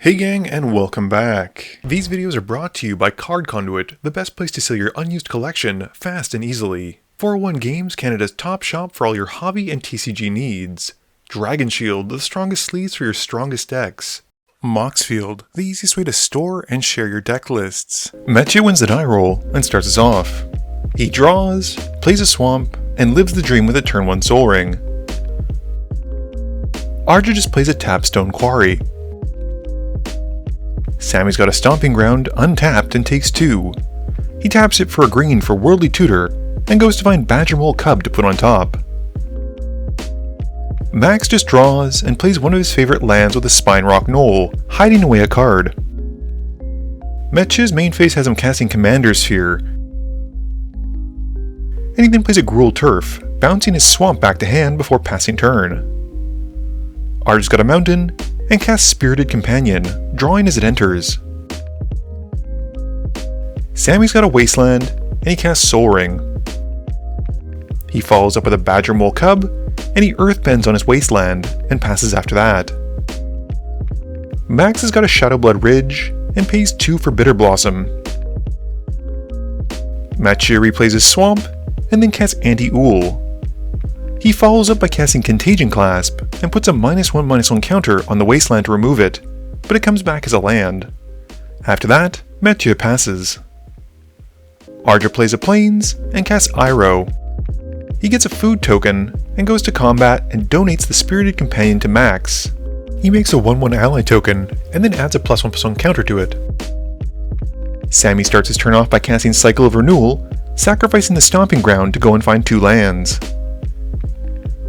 Hey gang, and welcome back. These videos are brought to you by Card Conduit, the best place to sell your unused collection fast and easily. 401 Games, Canada's top shop for all your hobby and TCG needs. Dragon Shield, the strongest sleeves for your strongest decks. Moxfield, the easiest way to store and share your deck lists. Metcha wins the die roll and starts us off. He draws, plays a swamp, and lives the dream with a turn 1 Soul Ring. Arja just plays a Tapstone Quarry. Sammy's got a Stomping Ground untapped and takes 2. He taps it for a green for Worldly Tutor and goes to find Badger Mole Cub to put on top. Max just draws and plays one of his favorite lands with a Spine Rock Knoll, hiding away a card. Metcha's main phase has him casting Commander's Sphere, and he then plays a Gruul Turf, bouncing his swamp back to hand before passing turn. Arja's got a mountain and casts Spirited Companion, drawing as it enters. Sammy's got a Wasteland, and he casts Soul Ring. He follows up with a Badger Mole Cub, and he Earthbends on his Wasteland, and passes after that. Max has got a Shadowblood Ridge, and pays 2 for Bitter Blossom. Metcha replays his Swamp, and then casts Auntie Ool. He follows up by casting Contagion Clasp, and puts a -1/-1 counter on the Wasteland to remove it, but it comes back as a land. After that, Metcha passes. Arja plays a Plains, and casts Iroh. He gets a food token, and goes to combat and donates the Spirited Companion to Max. He makes a 1/1 ally token, and then adds a +1/+1 counter to it. Sammy starts his turn off by casting Cycle of Renewal, sacrificing the Stomping Ground to go and find 2 lands.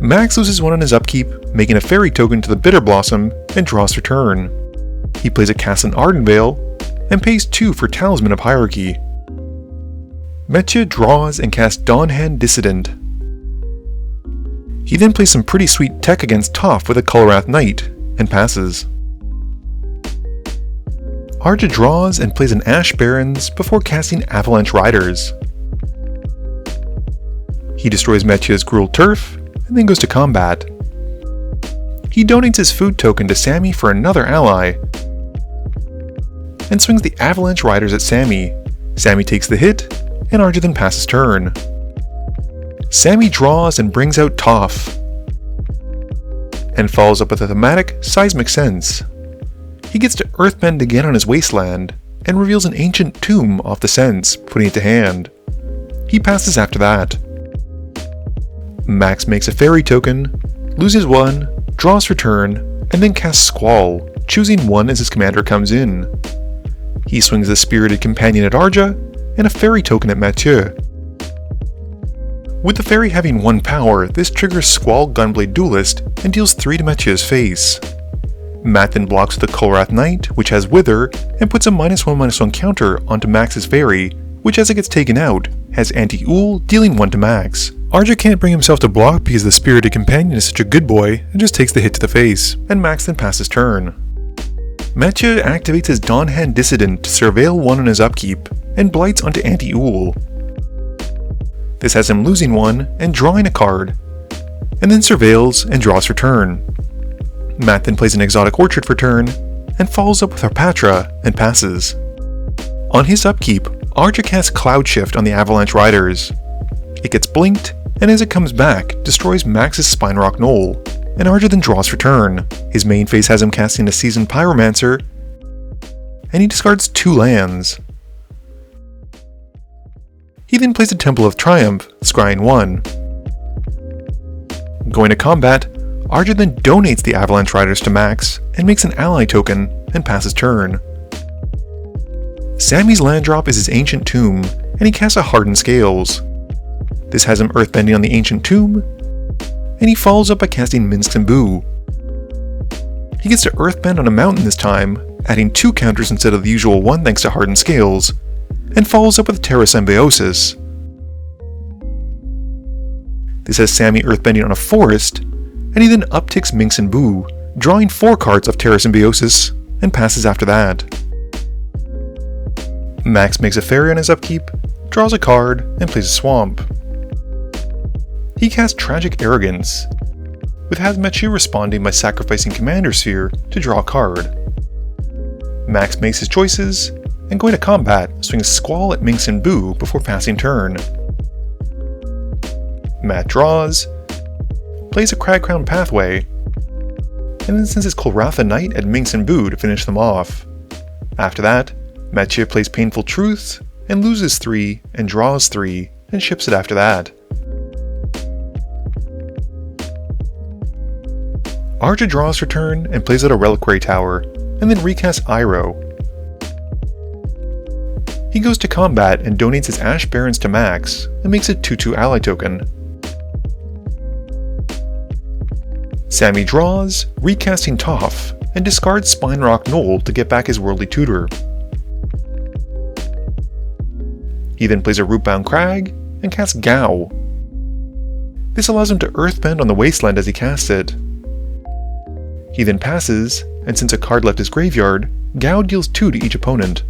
Max loses 1 on his upkeep, making a fairy token to the Bitter Blossom, and draws for turn. He plays a Castle Ardenvale, and pays 2 for Talisman of Hierarchy. Metcha draws and casts Dawnhand Dissident. He then plays some pretty sweet tech against Toph with a Colorwrath Knight, and passes. Arja draws and plays an Ash Barrens before casting Avalanche Riders. He destroys Metcha's Gruul Turf, and then goes to combat. He donates his food token to Sammy for another ally, and swings the Avalanche Riders at Sammy. Sammy takes the hit, and Arja then passes turn. Sammy draws and brings out Toph, and follows up with a thematic Seismic Sense. He gets to Earthbend again on his Wasteland, and reveals an Ancient Tomb off the Sense, putting it to hand. He passes after that. Max makes a fairy token, loses 1, draws for turn, and then casts Squall, choosing 1 as his commander comes in. He swings the Spirited Companion at Arja, and a fairy token at Metcha. With the fairy having 1 power, this triggers Squall Gunblade Duelist and deals 3 to Metcha's face. Matt then blocks with the Colorwrath Knight, which has Wither, and puts a -1/-1 counter onto Max's fairy, which as it gets taken out, has Auntie Ool dealing 1 to Max. Arja can't bring himself to block because the Spirited Companion is such a good boy and just takes the hit to the face, and Max then passes turn. Metcha activates his Dawnhand Dissident to surveil 1 on his upkeep, and blights onto Auntie Ool. This has him losing 1 and drawing a card, and then surveils and draws for turn. Matt then plays an Exotic Orchard for turn, and follows up with Harpatra and passes. On his upkeep, Arja casts Cloud Shift on the Avalanche Riders. It gets blinked, and as it comes back, destroys Max's Spine Rock Knoll, and Arja then draws for turn. His main phase has him casting a Seasoned Pyromancer, and he discards 2 lands. He then plays a Temple of Triumph, scrying 1. Going to combat, Arja then donates the Avalanche Riders to Max, and makes an ally token, and passes turn. Sammy's land drop is his Ancient Tomb, and he casts a Hardened Scales. This has him Earthbending on the Ancient Tomb, and he follows up by casting Minsc and Boo. He gets to Earthbend on a mountain this time, adding 2 counters instead of the usual 1 thanks to Hardened Scales, and follows up with Terra Symbiosis. This has Sammy Earthbending on a forest, and he then upticks Minsc and Boo, drawing 4 cards of Terra Symbiosis, and passes after that. Max makes a fairy on his upkeep, draws a card, and plays a swamp. He casts Tragic Arrogance, with Metcha responding by sacrificing Commander's Sphere to draw a card. Max makes his choices, and going to combat, swings Squall at Minx and Boo before passing turn. Matt draws, plays a Crag Crown Pathway, and then sends his Kolratha Knight at Minx and Boo to finish them off. After that, Mathieu plays Painful Truth, and loses 3, and draws 3, and ships it after that. Arja draws her turn and plays out a Reliquary Tower, and then recasts Iroh. He goes to combat and donates his Ash Barons to Max, and makes a 2/2 ally token. Sammy draws, recasting Toph, and discards Spinerock Knoll to get back his Worldly Tutor. He then plays a Rootbound Crag, and casts Gao. This allows him to Earthbend on the Wasteland as he casts it. He then passes, and since a card left his graveyard, Gao deals 2 to each opponent.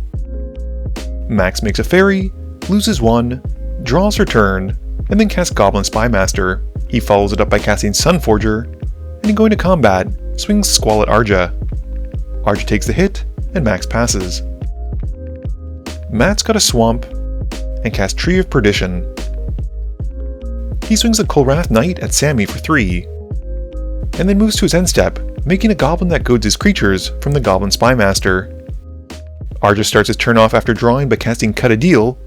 Max makes a Fairy, loses 1, draws her turn, and then casts Goblin Spymaster. He follows it up by casting Sunforger, and in going to combat, swings Squall at Arja. Arja takes the hit, and Max passes. Matt's got a Swamp, and casts Tree of Perdition. He swings a Kolrath Knight at Sammy for 3, and then moves to his end step, making a Goblin that goads his creatures from the Goblin Spymaster. Arja starts his turn off after drawing by casting Cut a Deal.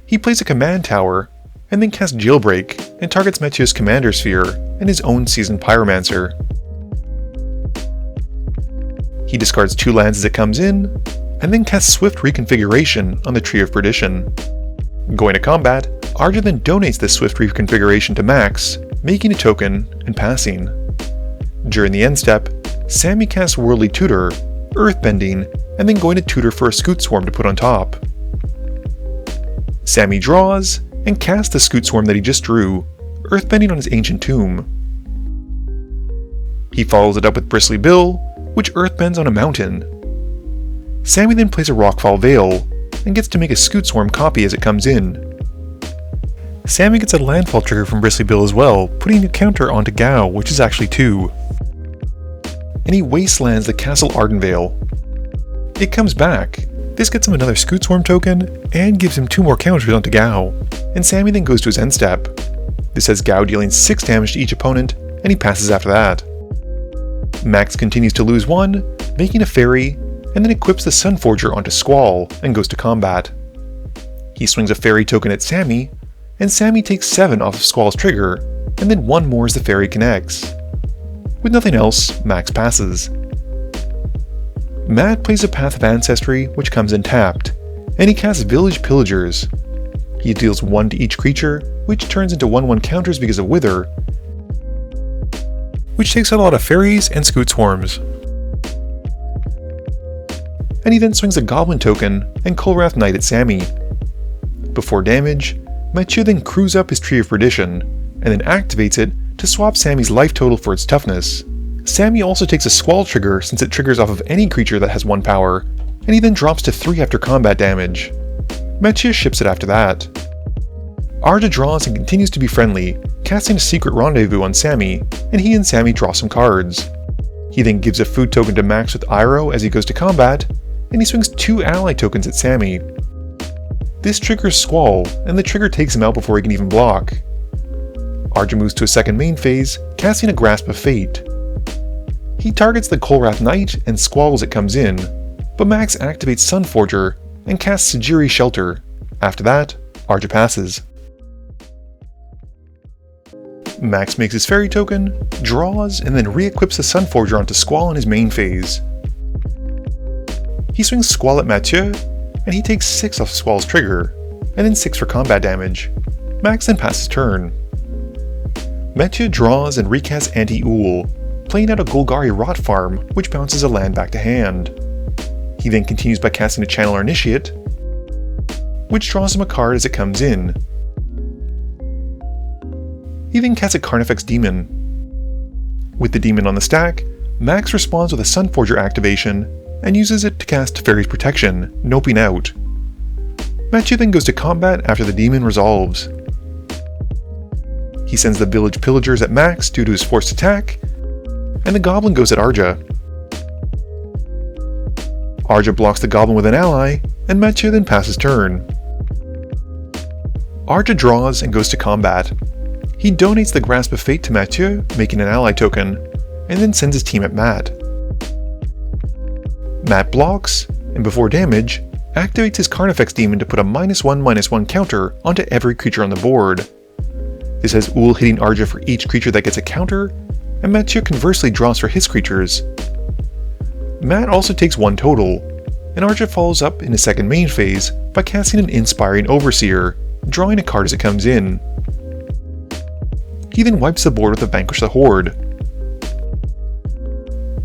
He plays a Command Tower, and then casts Jailbreak, and targets Mathieu's Commander Sphere and his own Seasoned Pyromancer. He discards 2 lands as it comes in, and then casts Swift Reconfiguration on the Tree of Perdition. Going to combat, Arja then donates this Swift Reconfiguration to Max, making a token and passing. During the end step, Sammy casts Worldly Tutor, Earthbending, and then going to tutor for a Scoot Swarm to put on top. Sammy draws, and casts the Scoot Swarm that he just drew, Earthbending on his Ancient Tomb. He follows it up with Bristly Bill, which Earthbends on a mountain. Sammy then plays a Rockfall Veil, and gets to make a Scoot Swarm copy as it comes in. Sammy gets a landfall trigger from Bristly Bill as well, putting a counter onto Gao, which is actually 2. And he wastelands the Castle Ardenvale. It comes back. This gets him another Scoot Swarm token, and gives him 2 more counters onto Gao, and Sammy then goes to his end step. This has Gao dealing 6 damage to each opponent, and he passes after that. Max continues to lose 1, making a Fairy, and then equips the Sunforger onto Squall, and goes to combat. He swings a Fairy token at Sammy, and Sammy takes 7 off of Squall's trigger, and then 1 more as the Fairy connects. With nothing else, Max passes. Matt plays a Path of Ancestry, which comes in tapped, and he casts Village Pillagers. He deals 1 to each creature, which turns into 1/1 counters because of Wither, which takes out a lot of Fairies and Scoot Swarms. And he then swings a Goblin token and Kolrath Knight at Sammy. Before damage, Mathieu then crews up his Tree of Perdition, and then activates it to swap Sammy's life total for its toughness. Sammy also takes a Squall trigger since it triggers off of any creature that has 1 power, and he then drops to 3 after combat damage. Mathieu ships it after that. Arja draws and continues to be friendly, casting a Secret Rendezvous on Sammy, and he and Sammy draw some cards. He then gives a food token to Max with Iroh as he goes to combat, and he swings 2 ally tokens at Sammy. This triggers Squall, and the trigger takes him out before he can even block. Arja moves to a second main phase, casting a Grasp of Fate. He targets the Kolrath Knight and Squall as it comes in, but Max activates Sunforger and casts Sajiri Shelter. After that, Arja passes. Max makes his Fairy token, draws, and then re-equips the Sunforger onto Squall in his main phase. He swings Squall at Mathieu, and he takes 6 off Squall's trigger, and then 6 for combat damage. Max then passes turn. Mathieu draws and recasts Auntie Ool, playing out a Golgari Rot Farm, which bounces a land back to hand. He then continues by casting a Channeler Initiate, which draws him a card as it comes in. He then casts a Carnifex Demon. With the demon on the stack, Max responds with a Sunforger activation, and uses it to cast Fairy's Protection, noping out. Mathieu then goes to combat after the demon resolves. He sends the Village Pillagers at Max due to his forced attack, and the Goblin goes at Arja. Arja blocks the goblin with an ally, and Mathieu then passes turn. Arja draws and goes to combat. He donates the Grasp of Fate to Mathieu, making an ally token, and then sends his team at Matt. Matt blocks, and before damage, activates his Carnifex Demon to put a -1/-1 counter onto every creature on the board. This has Ool hitting Arja for each creature that gets a counter, and Mathieu conversely draws for his creatures. Matt also takes 1 total, and Arja follows up in his second main phase by casting an Inspiring Overseer, drawing a card as it comes in. He then wipes the board with a Vanquish the Horde.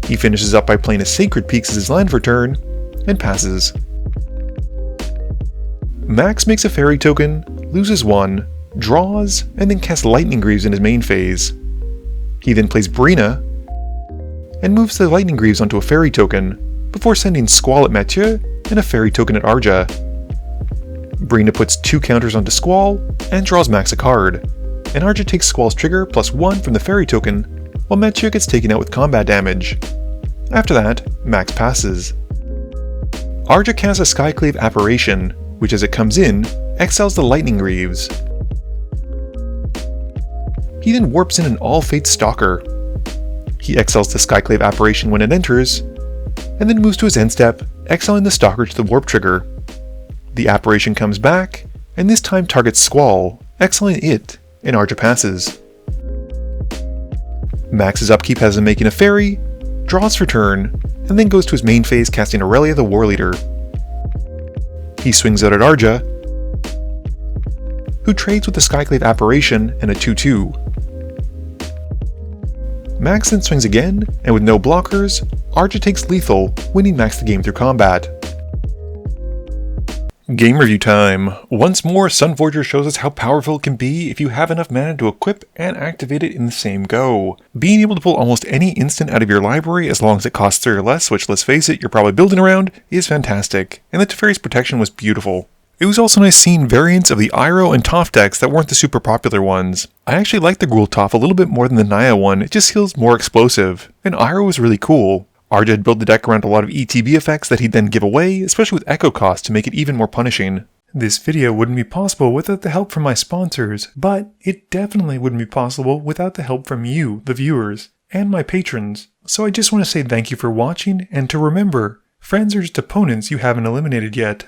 He finishes up by playing a Sacred Peaks as his land for turn, and passes. Max makes a fairy token, loses 1, draws, and then casts Lightning Greaves in his main phase. He then plays Brina, and moves the Lightning Greaves onto a fairy token, before sending Squall at Mathieu and a fairy token at Arja. Brina puts 2 counters onto Squall, and draws Max a card, and Arja takes Squall's trigger +1 from the fairy token, while Mathieu gets taken out with combat damage. After that, Max passes. Arja casts a Skyclave Apparition, which as it comes in, exiles the Lightning Greaves. He then warps in an All Fates Stalker. He exiles the Skyclave Apparition when it enters, and then moves to his end step, exiling the Stalker to the warp trigger. The Apparition comes back, and this time targets Squall, exiling it, and Arja passes. Max's upkeep has him making a fairy, draws for turn, and then goes to his main phase casting Aurelia the War Leader. He swings out at Arja, who trades with the Skyclave Apparition and a 2/2. Max then swings again, and with no blockers, Arja takes lethal, winning Max the game through combat. Game review time. Once more, Sunforger shows us how powerful it can be if you have enough mana to equip and activate it in the same go. Being able to pull almost any instant out of your library as long as it costs 3 or less, which let's face it, you're probably building around, is fantastic, and the Teferi's protection was beautiful. It was also nice seeing variants of the Iroh and Toph decks that weren't the super popular ones. I actually like the Gruul Toph a little bit more than the Naya one, it just feels more explosive, and Iroh was really cool. Arja had built the deck around a lot of ETB effects that he'd then give away, especially with Echo Cost to make it even more punishing. This video wouldn't be possible without the help from my sponsors, but it definitely wouldn't be possible without the help from you, the viewers, and my patrons. So I just want to say thank you for watching, and to remember, friends are just opponents you haven't eliminated yet.